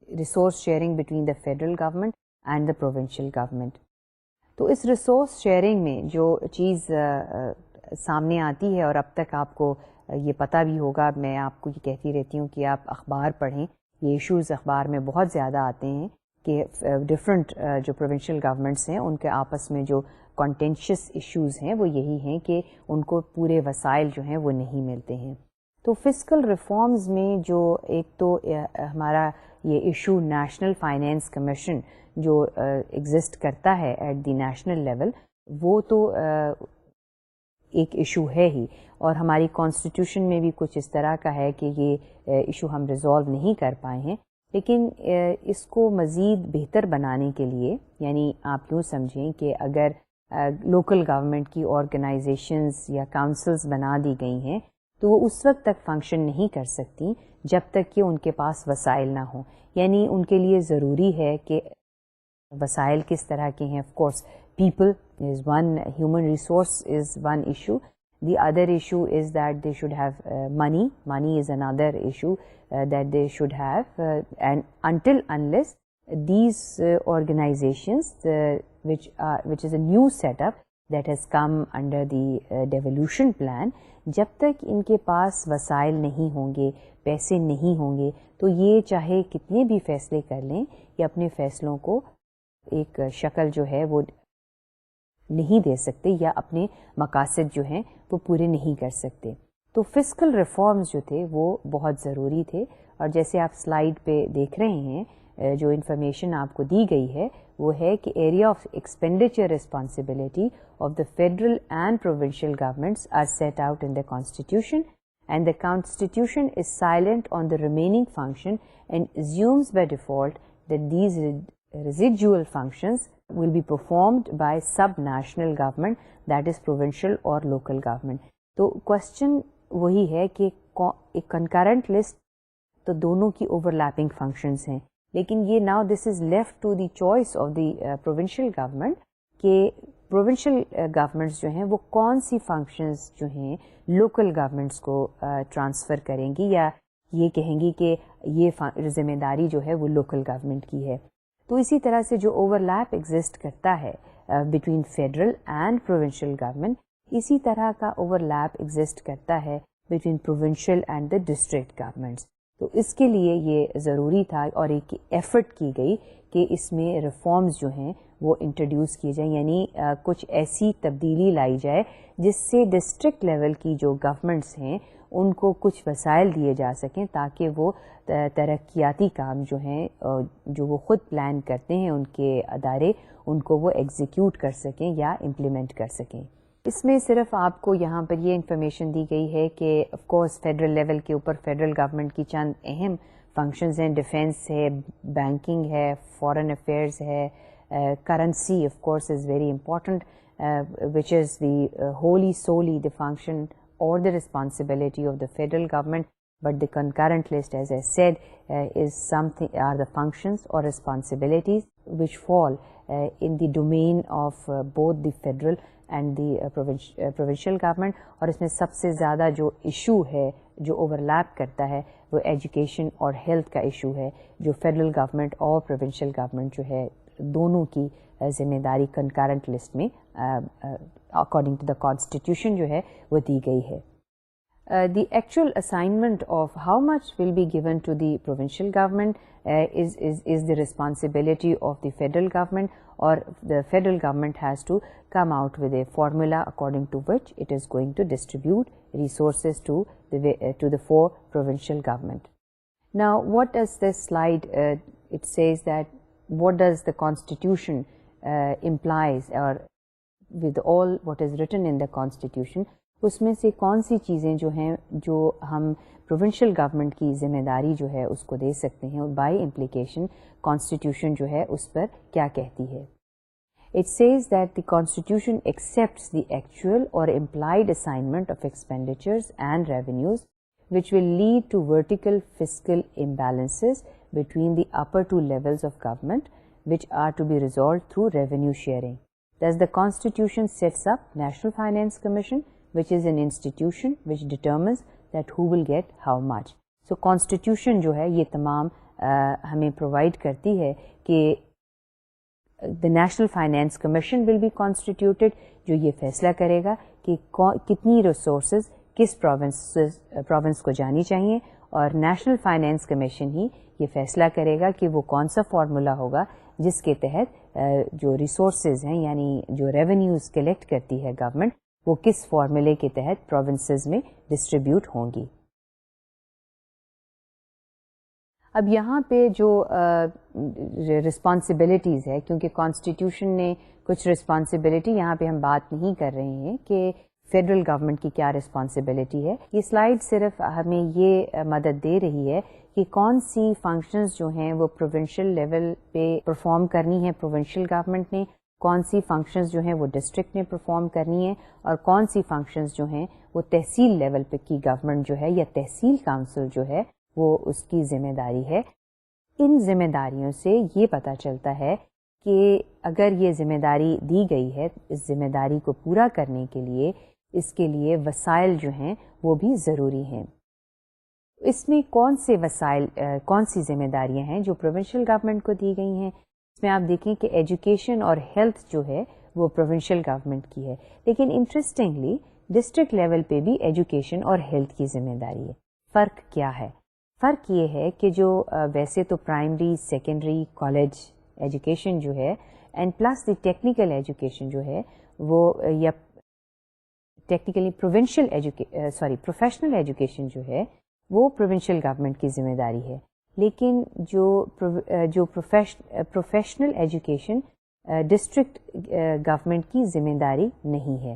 resource sharing between the federal government and the provincial government. تو اس ریسورس شیئرنگ میں جو چیز سامنے آتی ہے اور اب تک آپ کو یہ پتہ بھی ہوگا, میں آپ کو یہ کہتی رہتی ہوں کہ آپ اخبار پڑھیں, یہ ایشوز اخبار میں بہت زیادہ آتے ہیں کہ ڈفرینٹ جو پروونشل گورنمنٹس ہیں ان کے آپس میں جو کانٹینشیس ایشوز ہیں وہ یہی ہیں کہ ان کو پورے وسائل جو ہیں وہ نہیں ملتے ہیں. تو فسکل ریفارمز میں جو ایک تو ہمارا یہ ایشو نیشنل فائنینس کمیشن جو ایگزسٹ کرتا ہے ایٹ دی نیشنل لیول وہ تو ایک ایشو ہے ہی, اور ہماری کانسٹیٹیوشن میں بھی کچھ اس طرح کا ہے کہ یہ ایشو ہم ریزالو نہیں کر پائے ہیں. لیکن اس کو مزید بہتر بنانے کے لیے یعنی آپ یوں سمجھیں کہ اگر لوکل گورنمنٹ کی آرگنائزیشنز یا کاؤنسلز بنا دی گئی ہیں تو وہ اس وقت تک فنکشن نہیں کر سکتی جب تک کہ ان کے پاس وسائل نہ ہوں. یعنی ان کے لیے ضروری ہے کہ وسائل کس طرح کے ہیں. Of course people is one, human resource is one issue. The other issue is that they should have money. Money is another issue that they should have, and unless these organizations which is a new setup, that has come under the devolution plan, جب تک ان کے پاس وسائل نہیں ہوں گے, پیسے نہیں ہوں گے, تو یہ چاہے کتنے بھی فیصلے کر لیں, یہ اپنے فیصلوں کو ایک شکل جو ہے وہ نہیں دے سکتے یا اپنے مقاصد جو ہیں وہ پورے نہیں کر سکتے. تو فسکل ریفارمز جو تھے وہ بہت ضروری تھے, اور جیسے آپ سلائیڈ پہ دیکھ رہے ہیں, جو انفارمیشن آپ کو دی گئی ہے وہ ہے کہ area of expenditure responsibility of the federal and provincial governments are set out in the constitution, and the constitution is silent on the remaining function and assumes by default that these residual functions will be performed by sub-national government, that is provincial or local government. تو question وہی ہے کہ ایک concurrent list تو دونوں کی over lapping functions ہیں, لیکن یہ now this is left to the choice of the provincial government کہ پروونشل گورنمنٹس جو ہیں وہ کون سی فنکشنز جو ہیں لوکل گورنمنٹس کو ٹرانسفر کریں گی, یا یہ کہیں گی کہ یہ ذمہ داری جو ہے وہ لوکل گورنمنٹ کی ہے. تو اسی طرح سے جو اوور لیپ ایگزسٹ کرتا ہے between federal and provincial government, اسی طرح کا اوور لیپ ایگزسٹ کرتا ہے between provincial and the district governments. تو اس کے لیے یہ ضروری تھا اور ایک ایفرٹ کی گئی کہ اس میں ریفارمز جو ہیں وہ انٹروڈیوس کیے جائیں, یعنی کچھ ایسی تبدیلی لائی جائے جس سے ڈسٹرکٹ لیول کی جو گورنمنٹس ہیں ان کو کچھ وسائل دیے جا سکیں تاکہ وہ ترقیاتی کام جو ہیں جو وہ خود پلان کرتے ہیں ان کے ادارے, ان کو وہ ایگزیکیوٹ کر سکیں یا امپلیمنٹ کر سکیں. اس میں صرف آپ کو یہاں پر یہ انفارمیشن دی گئی ہے کہ آف کورس فیڈرل لیول کے اوپر فیڈرل گورنمنٹ کی چند اہم فنکشنز ہیں, ڈیفینس ہے, بینکنگ ہے, فارن افیئرز ہے, currency of course is very important which is the wholly solely the function or the responsibility of the federal government, but the concurrent list, as I said, is something, are the functions or responsibilities which fall in the domain of both the federal and the provincial government. اور اس میں سب سے زیادہ جو issue ہے جو over لیپ کرتا ہے وہ ایجوکیشن اور ہیلتھ کا ایشو ہے, جو فیڈرل گورنمنٹ اور پروونشل گورنمنٹ جو ہے دونوں کی ذمہ داری کنکرنٹ لسٹ میں اکارڈنگ ٹو دا کانسٹیٹیوشن جو ہے وہ دی گئی ہے. The actual assignment of how much will be given to the provincial government is the responsibility of the federal government, or the federal government has to come out with a formula according to which it is going to distribute resources to the four provincial government. Now, what does this slide, it says that what does the constitution implies, or with all what is written in the constitution, اس میں سے کون سی چیزیں جو ہیں جو ہم provincial government کی ذمہ داری جو ہے اس کو دے سکتے ہیں, اور بائی امپلیکیشن کانسٹیٹیوشن جو ہے اس پر کیا کہتی ہے. It says that the constitution accepts the actual اور implied assignment of expenditures and revenues which will lead to vertical fiscal imbalances between the upper two levels of government, which are to be resolved through revenue sharing. Thus, the Constitution sets up National Finance Commission, which is an institution which determines that who will get how much. So, Constitution جو ہے یہ تمام ہمیں provide کرتی ہے کہ the National Finance Commission will be constituted, جو یہ فیصلہ کرے گا کہ کتنی resources کس پروونس کو جانی چاہیے, اور نیشنل فائنینس کمیشن ہی یہ فیصلہ کرے گا کہ وہ کون سا فارمولا ہوگا جس کے تحت جو ریسورسز ہیں یعنی جو ریونیوز کلیکٹ کرتی ہے گورنمنٹ وہ کس فارمولے کے تحت پروونسز میں ڈسٹریبیوٹ ہوں گی. اب یہاں پہ جو رسپانسبلٹیز ہے, کیونکہ کانسٹیٹیوشن نے کچھ رسپانسبلٹی یہاں پہ ہم بات نہیں کر رہے ہیں کہ فیڈرل گورنمنٹ کی کیا رسپانسبلٹی ہے. یہ سلائیڈ صرف ہمیں یہ مدد دے رہی ہے کہ کون سی فنکشنز جو ہیں وہ پروونشل لیول پہ پرفارم کرنی ہے پروونشل گورنمنٹ نے, کون سی فنکشنز جو ہیں وہ ڈسٹرکٹ نے پرفارم کرنی ہے, اور کون سی فنکشنز جو ہیں وہ تحصیل لیول پہ کی گورنمنٹ جو ہے یا تحصیل کونسل جو ہے وہ اس کی ذمہ داری ہے. ان ذمہ داریوں سے یہ پتہ چلتا ہے کہ اگر یہ ذمہ داری دی گئی ہے, اس ذمہ داری کو پورا کرنے کے لیے اس کے لیے وسائل جو ہیں وہ بھی ضروری ہیں. اس میں کون سے وسائل, کون سی ذمہ داریاں ہیں جو پروونشل گورنمنٹ کو دی گئی ہیں. اس میں آپ دیکھیں کہ ایجوکیشن اور ہیلتھ جو ہے وہ پروونشل گورنمنٹ کی ہے. لیکن انٹرسٹنگلی ڈسٹرکٹ لیول پہ بھی ایجوکیشن اور ہیلتھ کی ذمہ داری ہے. فرق کیا ہے؟ فرق یہ ہے کہ جو ویسے تو پرائمری سیکنڈری کالج ایجوکیشن جو ہے and plus the technical education جو ہے وہ یا ٹیکنیکلی پروفیشنل ایجوکیشن جو ہے وہ پروونشل گورنمنٹ کی ذمہ داری ہے. لیکن جو پروفیشنل ایجوکیشن ڈسٹرکٹ گورنمنٹ کی ذمہ داری نہیں ہے.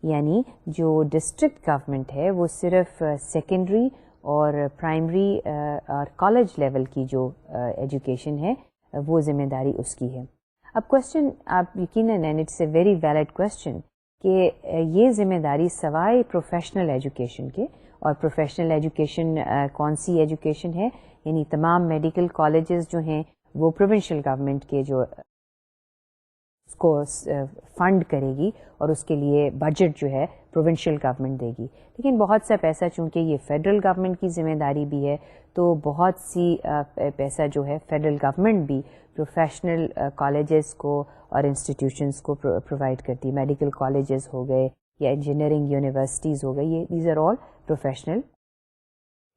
یعنی جو ڈسٹرکٹ گورنمنٹ ہے وہ صرف سیکنڈری اور پرائمری اور کالج لیول کی جو ایجوکیشن ہے وہ ذمہ داری اس کی ہے. اب کوشچن آپ یقیناً and it's a very valid question کہ یہ ذمہ داری سوائے پروفیشنل ایجوکیشن کے، اور پروفیشنل ایجوکیشن کون سی ایجوکیشن ہے؟ یعنی تمام میڈیکل کالجز جو ہیں وہ پروونشل گورنمنٹ کے جو اس کو فنڈ کرے گی اور اس کے لیے بجٹ جو ہے پروونشل گورنمنٹ دے گی. لیکن بہت سا پیسہ چونکہ یہ فیڈرل گورنمنٹ کی ذمہ داری بھی ہے تو بہت سی پیسہ جو ہے فیڈرل گورنمنٹ بھی پروفیشنل کالجز کو اور انسٹیٹیوشنز کو پرووائڈ کرتی ہے. میڈیکل کالجز ہو گئے یا انجینئرنگ یونیورسٹیز ہو گئی، یہ these are all professional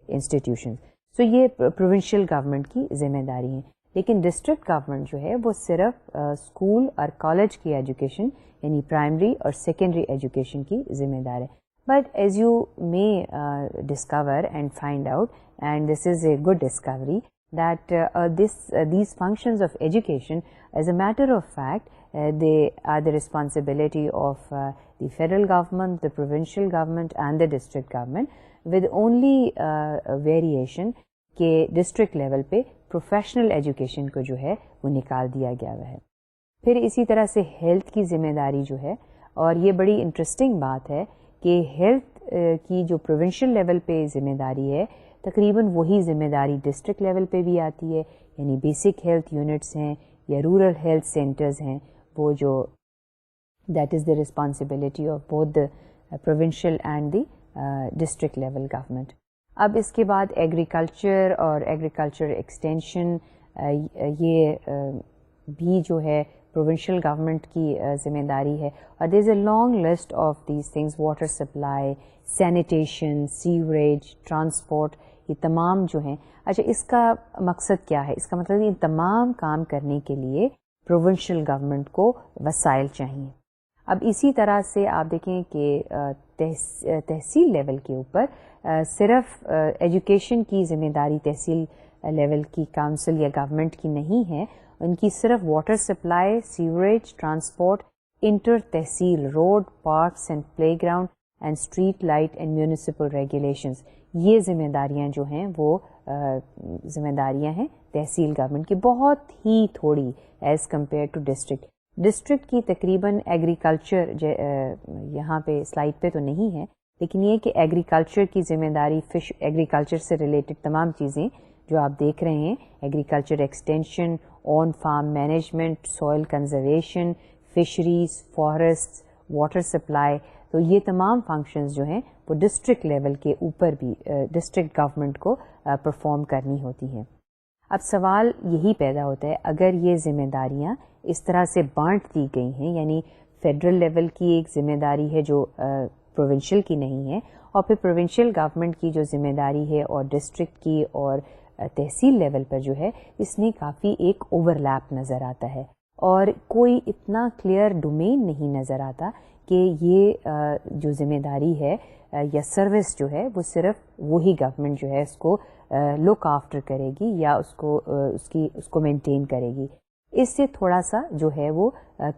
institutions. So یہ پروونشل گورنمنٹ کی ذمہ داری ہیں. لیکن ڈسٹرکٹ گورنمنٹ جو ہے وہ صرف اسکول اور کالج کی ایجوکیشن یعنی پرائمری اور سیکنڈری ایجوکیشن کی ذمہ دار ہے. But as you may discover and find out and this is a good Discovery that these functions of education, as a matter of fact, they are the responsibility of the federal government, the provincial government and the district government, with only variation کہ district level پہ professional education کو جو ہے وہ نکال دیا گیا ہے. پھر اسی طرح سے health کی ذمہ داری جو ہے، اور یہ بڑی انٹرسٹنگ بات ہے کہ health کی جو provincial level پہ ذمہ داری ہے تقریباً وہی ذمہ داری ڈسٹرکٹ لیول پہ بھی آتی ہے. یعنی بیسک ہیلتھ یونٹس ہیں یا رورل ہیلتھ سینٹرز ہیں وہ جو that is the responsibility of both the provincial and the district level government. اب اس کے بعد ایگریکلچر اور ایگریکلچر ایکسٹینشن یہ بھی جو ہے پروونشل گورنمنٹ کی ذمہ داری ہے. اور there is a long list of these things, water supply, sanitation, sewerage, transport, یہ تمام جو ہیں. اچھا اس کا مقصد کیا ہے؟ اس کا مطلب ان تمام کام کرنے کے لیے پروونشل گورنمنٹ کو وسائل چاہیے. اب اسی طرح سے آپ دیکھیں کہ تحصیل لیول کے اوپر صرف ایجوکیشن کی ذمہ داری تحصیل لیول کی کونسل یا گورنمنٹ کی نہیں ہے. ان کی صرف water supply, sewerage, transport, inter تحصیل road, parks and playground and street light and municipal regulations, یہ ذمہ داریاں جو ہیں وہ ذمہ داریاں ہیں تحصیل گورنمنٹ کی، بہت ہی تھوڑی as compare to district. District کی تقریباً ایگریکلچر یہاں پہ سلائڈ پہ تو نہیں ہے، لیکن یہ کہ ایگریکلچر کی ذمہ داری، فش ایگریکلچر سے ریلیٹڈ تمام چیزیں جو آپ دیکھ رہے ہیں، agriculture extension, on farm management, soil conservation, fisheries, forest, water supply, تو یہ تمام فنکشنز جو ہیں وہ ڈسٹرکٹ لیول کے اوپر بھی ڈسٹرکٹ گورنمنٹ کو پرفارم کرنی ہوتی ہیں. اب سوال یہی پیدا ہوتا ہے اگر یہ ذمہ داریاں اس طرح سے بانٹ دی گئی ہیں، یعنی فیڈرل لیول کی ایک ذمہ داری ہے جو پروونشل کی نہیں ہے، اور پھر پروونشل گورنمنٹ کی جو ذمہ داری ہے اور ڈسٹرکٹ کی اور تحصیل لیول پر جو ہے، اس میں کافی ایک اوور لیپ نظر آتا ہے اور کوئی اتنا کلیئر ڈومین نہیں نظر آتا کہ یہ جو ذمہ داری ہے یا سروس جو ہے وہ صرف وہی گورنمنٹ جو ہے اس کو لک آفٹر کرے گی یا اس کو مینٹین کرے گی. اس سے تھوڑا سا جو ہے وہ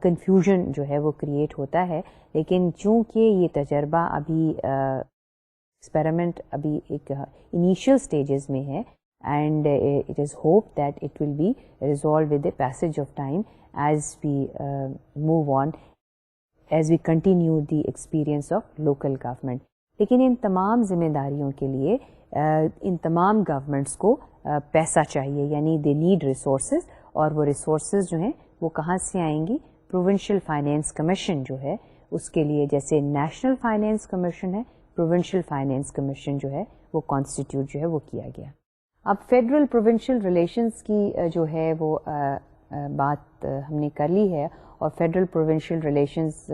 کنفیوژن جو ہے وہ کریٹ ہوتا ہے. لیکن چونکہ یہ تجربہ ابھی ایکسپیریمنٹ ابھی ایک انیشیل سٹیجز میں ہے and it is hoped that it will be resolved with the passage of time as we move on, as we continue the experience of local government. لیکن ان تمام ذمہ داریوں کے لیے ان تمام گورنمنٹس کو پیسہ چاہیے، یعنی they need resources، اور وہ ریسورسز جو ہیں وہ کہاں سے آئیں گی؟ پروونشل فائنینس کمیشن جو ہے اس کے لیے، جیسے نیشنل فائنینس کمیشن ہے، پروونشل فائنینس کمیشن جو ہے وہ کانسٹیٹیوٹ جو ہے وہ کیا گیا. اب فیڈرل پروونشل ریلیشنز کی جو ہے وہ بات ہم نے کر لی ہے، اور فیڈرل پروونشل ریلیشنز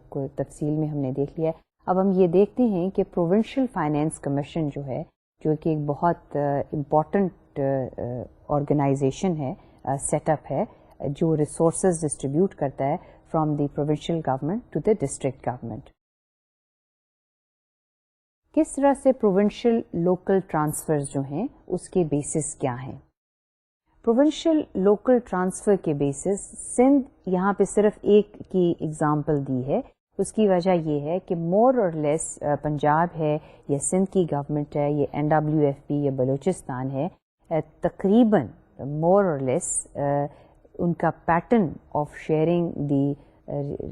کو تفصیل میں ہم نے دیکھ لیا ہے. اب ہم یہ دیکھتے ہیں کہ پروونشل فائنینس کمیشن جو ہے, جو کہ ایک بہت امپورٹنٹ آرگنائزیشن ہے, سیٹ اپ ہے, جو ریسورسز ڈسٹریبیوٹ کرتا ہے from the provincial government to the district government. کس طرح سے پروونشل لوکل ٹرانسفرز جو ہیں اس کے بیسس کیا ہیں؟ پروونشل لوکل ٹرانسفر کے بیسس سندھ یہاں پہ صرف ایک کی اگزامپل دی ہے. اس کی وجہ یہ ہے کہ مور اور لیس پنجاب ہے یا سندھ کی گورنمنٹ ہے یا NWFP یا بلوچستان ہے, تقریباً مور اور لیس ان کا pattern of sharing the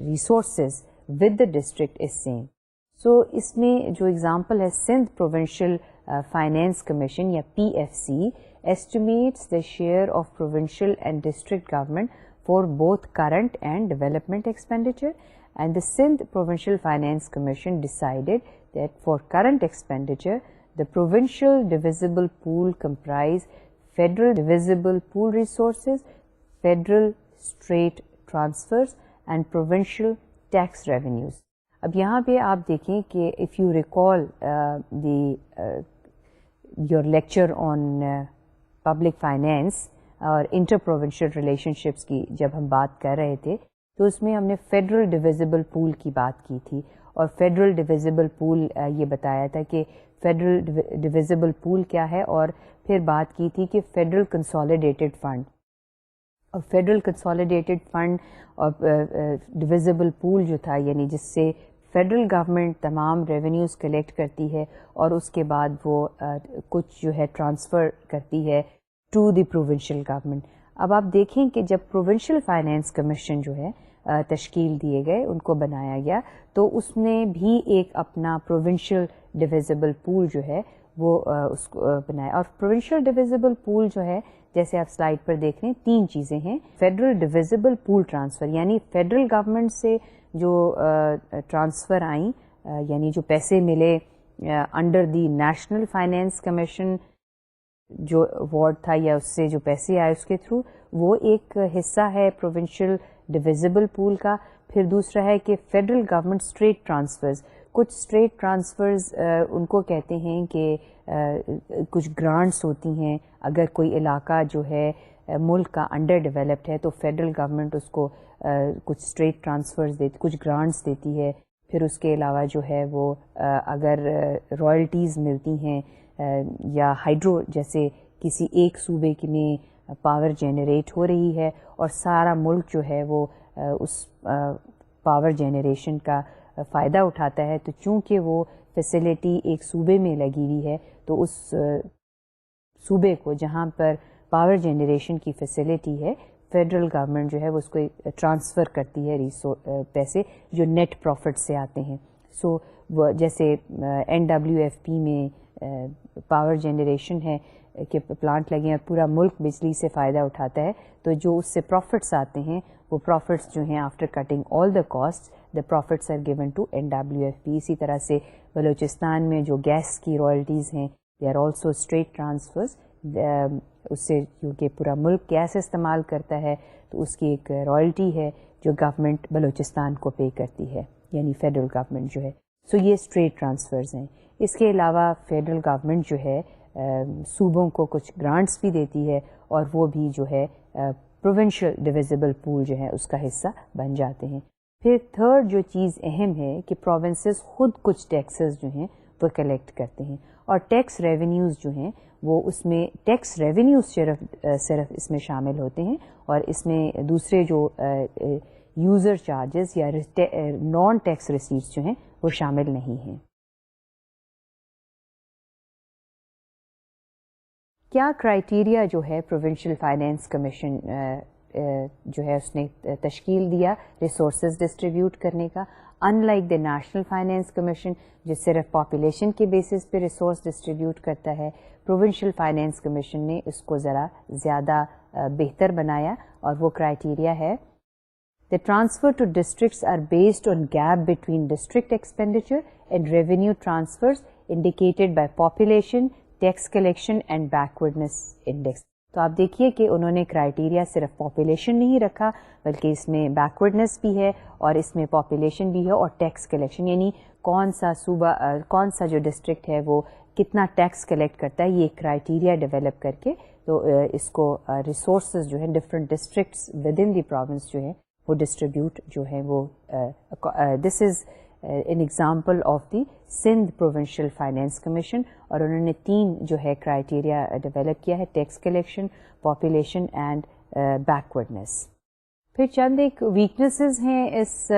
resources with the district is same. So اس میں جو اگزامپل ہے سندھ پروونشل فائنینس کمیشن یا PFC estimates the share of provincial and district government for both current and development expenditure, and the Sindh Provincial Finance Commission decided that for current expenditure the provincial divisible pool comprise federal divisible pool resources, federal straight transfers and provincial tax revenues. اب یہاں پہ آپ دیکھیں کہ if you recall your lecture on public finance اور inter provincial relation ships کی جب ہم بات کر رہے تھے تو اس میں ہم نے فیڈرل ڈویزیبل پول کی بات کی تھی, اور فیڈرل ڈویزیبل پول یہ بتایا تھا کہ فیڈرل ڈویزیبل پول کیا ہے, اور پھر بات کی تھی کہ فیڈرل کنسالیڈیٹڈ فنڈ, اور فیڈرل کنسالیڈیٹڈ فنڈ اور ڈویزیبل پول جو تھا یعنی جس سے فیڈرل گورنمنٹ تمام ریونیوز کلیکٹ کرتی ہے اور اس کے بعد وہ کچھ جو ہے ٹرانسفر کرتی ہے ٹو دی پروونشل گورنمنٹ. اب آپ دیکھیں کہ جب پروونشل فائنینس کمیشن جو ہے تشکیل دیے گئے, ان کو بنایا گیا, تو اس نے بھی ایک اپنا پروونشل ڈویزیبل پول جو ہے وہ اس کو بنایا. اور پروونشل ڈویزیبل پول جو ہے جیسے آپ سلائڈ پر دیکھ رہے ہیں تین چیزیں ہیں. فیڈرل ڈویزیبل پول ٹرانسفر یعنی فیڈرل گورنمنٹ سے جو ٹرانسفر آئیں یعنی جو پیسے ملے under the national finance commission جو وارڈ تھا یا اس سے جو پیسے آئے اس کے تھرو, وہ ایک حصہ ہے پروونشل ڈویزیبل پول کا. پھر دوسرا ہے کہ فیڈرل گورنمنٹ اسٹریٹ ٹرانسفرز, کچھ اسٹریٹ ٹرانسفرز ان کو کہتے ہیں کہ کچھ گرانٹس ہوتی ہیں. اگر کوئی علاقہ جو ہے ملک کا انڈر ڈیولپڈ ہے تو فیڈرل گورنمنٹ اس کو کچھ اسٹریٹ ٹرانسفرز دیتی, کچھ گرانٹس دیتی ہے. پھر اس کے علاوہ جو ہے وہ اگر رائلٹیز ملتی ہیں یا ہائیڈرو جیسے کسی ایک صوبے میں پاور جنریٹ ہو رہی ہے اور سارا ملک جو ہے وہ اس پاور جنریشن کا فائدہ اٹھاتا ہے, تو چونکہ وہ فیسلٹی ایک صوبے میں لگی ہوئی ہے تو اس صوبے کو جہاں پر پاور جنریشن کی فیسلٹی ہے فیڈرل گورنمنٹ جو ہے وہ اس کو ٹرانسفر کرتی ہے پیسے جو نیٹ پروفٹ سے آتے ہیں. سو جیسے NWFP میں پاور جنریشن ہے کہ پلانٹ لگے ہیں, پورا ملک بجلی سے فائدہ اٹھاتا ہے, تو جو اس سے پروفٹس آتے ہیں وہ پروفٹس جو ہیں after cutting all the cost the profits are given to NWFP. اسی طرح سے بلوچستان میں جو گیس کی رائلٹیز ہیں they are also straight transfers, اس سے کیونکہ پورا ملک گیس استعمال کرتا ہے تو اس کی ایک رائلٹی ہے جو گورنمنٹ بلوچستان کو پے کرتی ہے یعنی فیڈرل گورنمنٹ جو ہے. سو یہ اسٹریٹ ٹرانسفرز ہیں. اس کے علاوہ فیڈرل گورنمنٹ جو ہے صوبوں کو کچھ گرانٹس بھی دیتی ہے اور وہ بھی جو ہے پروونشل ڈویزیبل پول جو ہے اس کا حصہ بن جاتے ہیں. پھر تھرڈ جو چیز اہم ہے کہ پروونسز خود کچھ ٹیکسز جو ہیں وہ کلیکٹ کرتے ہیں, اور ٹیکس ریونیوز جو ہیں وہ اس میں ٹیکس ریونیوز صرف اس میں شامل ہوتے ہیں, اور اس میں دوسرے جو یوزر چارجز یا نان ٹیکس ریسیٹس جو ہیں وہ شامل نہیں ہیں. کیا کرائیٹیریا جو ہے پروونشل فائنینس کمیشن جو ہے اس نے تشکیل دیا ریسورسز ڈسٹریبیوٹ کرنے کا؟ In like the national finance commission جو صرف پاپولیشن کے بیسس پہ ریسورس ڈسٹریبیوٹ کرتا ہے, پروونشل فائنینس کمیشن نے اس کو ذرا زیادہ بہتر بنایا, اور وہ کرائیٹیریا ہے The transfer to districts are based on gap between district expenditure and revenue transfers indicated by population, tax collection and backwardness index. تو آپ دیکھیے کہ انہوں نے کرائٹیریا صرف پاپولیشن نہیں رکھا بلکہ اس میں بیکورڈنس بھی ہے اور اس میں پاپولیشن بھی ہے اور ٹیکس کلیکشن، یعنی کون سا صوبہ کون سا جو ڈسٹرکٹ ہے وہ کتنا ٹیکس کلیکٹ کرتا ہے، یہ کرائٹیریا ڈیولپ کر کے تو اس کو ریسورسز جو ہیں different districts with in the province جو ہے وہ ڈسٹریبیوٹ جو ہے وہ دس از an example of the Sindh provincial finance commission, اور انہوں نے 3 جو ہے کرائٹیریا ڈیولپ کیا ہے، ٹیکس کلیکشن، پاپولیشن اینڈ بیکورڈنس۔ پھر چند ایک ویکنیسز ہیں اس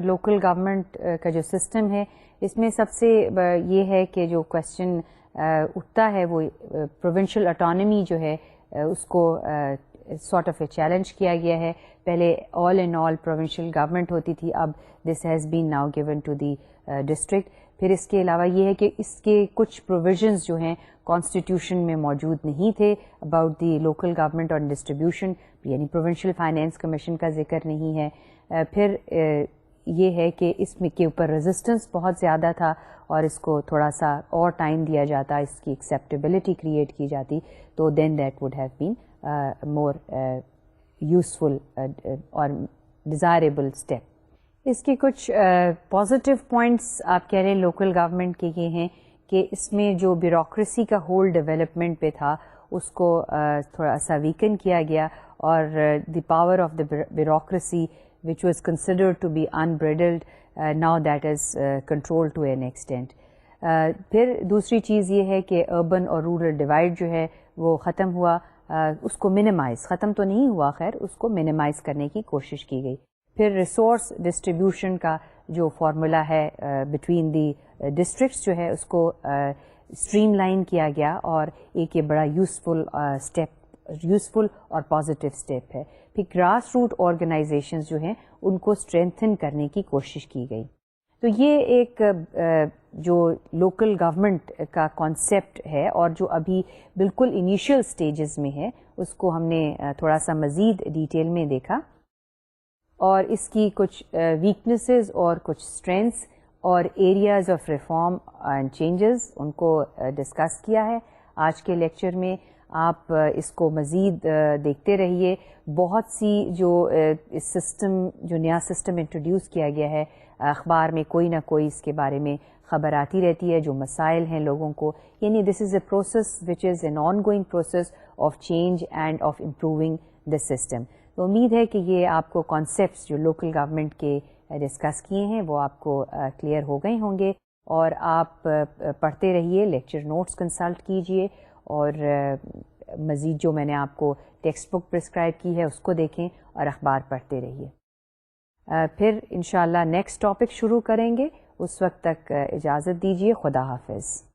لوکل گورنمنٹ کا جو سسٹم ہے، اس میں سب سے یہ ہے کہ جو کویشچن اٹھتا ہے وہ پروونشل اٹانومی جو ہے اس کو سارٹ آف اے چیلنج کیا گیا ہے۔ پہلے آل ان آل پروونشل گورنمنٹ ہوتی تھی، اب this has been now given to the district. پھر اس کے علاوہ یہ ہے کہ اس کے کچھ پروویژنز جو ہیں کانسٹیٹیوشن میں موجود نہیں تھے about the local government on distribution, یعنی پروونشل فائنینس کمیشن کا ذکر نہیں ہے۔ پھر یہ ہے کہ اس میں کے اوپر ریزسٹنس بہت زیادہ تھا اور اس کو تھوڑا سا اور ٹائم دیا جاتا، اس کی ایکسیپٹیبلٹی کریٹ کی جاتی، تو then that would have been more useful اور ڈیزائریبل اسٹیپ۔ اس کے کچھ پازیٹیو پوائنٹس آپ کہہ رہے ہیں لوکل گورنمنٹ کے یہ ہیں کہ اس میں جو بیوروکریسی کا ہول ڈیولپمنٹ پہ تھا اس کو تھوڑا سا ویکن کیا گیا، اور the power of the bureaucracy which was considered to be unbridled, now that is controlled to an extent. پھر دوسری چیز یہ ہے کہ اربن اور رورل ڈیوائڈ جو ہے وہ ختم ہوا، اس کو منیمائز، ختم تو نہیں ہوا خیر، اس کو منیمائز کرنے کی کوشش کی گئی۔ پھر ریسورس ڈسٹریبیوشن کا جو فارمولا ہے بٹوین دی ڈسٹرکٹس جو ہے اس کو اسٹریم لائن کیا گیا، اور ایک یہ بڑا یوزفل اور پازیٹیو اسٹیپ ہے۔ پھر گراس روٹ آرگنائزیشنز جو ہیں ان کو اسٹرینتھن کرنے کی کوشش کی گئی۔ تو یہ ایک جو لوکل گورنمنٹ کا کانسیپٹ ہے اور جو ابھی بالکل انیشیل سٹیجز میں ہے، اس کو ہم نے تھوڑا سا مزید ڈیٹیل میں دیکھا، اور اس کی کچھ ویکنیسز اور کچھ اسٹرینتھس اور areas of reform and changes in کو ڈسکس کیا ہے آج کے لیکچر میں۔ آپ اس کو مزید دیکھتے رہیے، بہت سی جو اس سسٹم جو نیا سسٹم انٹروڈیوس کیا گیا ہے، اخبار میں کوئی نہ کوئی اس کے بارے میں خبر آتی رہتی ہے، جو مسائل ہیں لوگوں کو، یعنی this is a process which is an ongoing process of change and of improving the system. تو امید ہے کہ یہ آپ کو کانسیپٹس جو لوکل گورنمنٹ کے ڈسکس کیے ہیں وہ آپ کو کلیئر ہو گئے ہوں گے، اور آپ پڑھتے رہیے، لیکچر نوٹس کنسلٹ کیجئے، اور مزید جو میں نے آپ کو ٹیکسٹ بک پرسکرائب کی ہے اس کو دیکھیں اور اخبار پڑھتے رہیے۔ پھر انشاءاللہ نیکسٹ ٹاپک شروع کریں گے، اس وقت تک اجازت دیجیے، خدا حافظ۔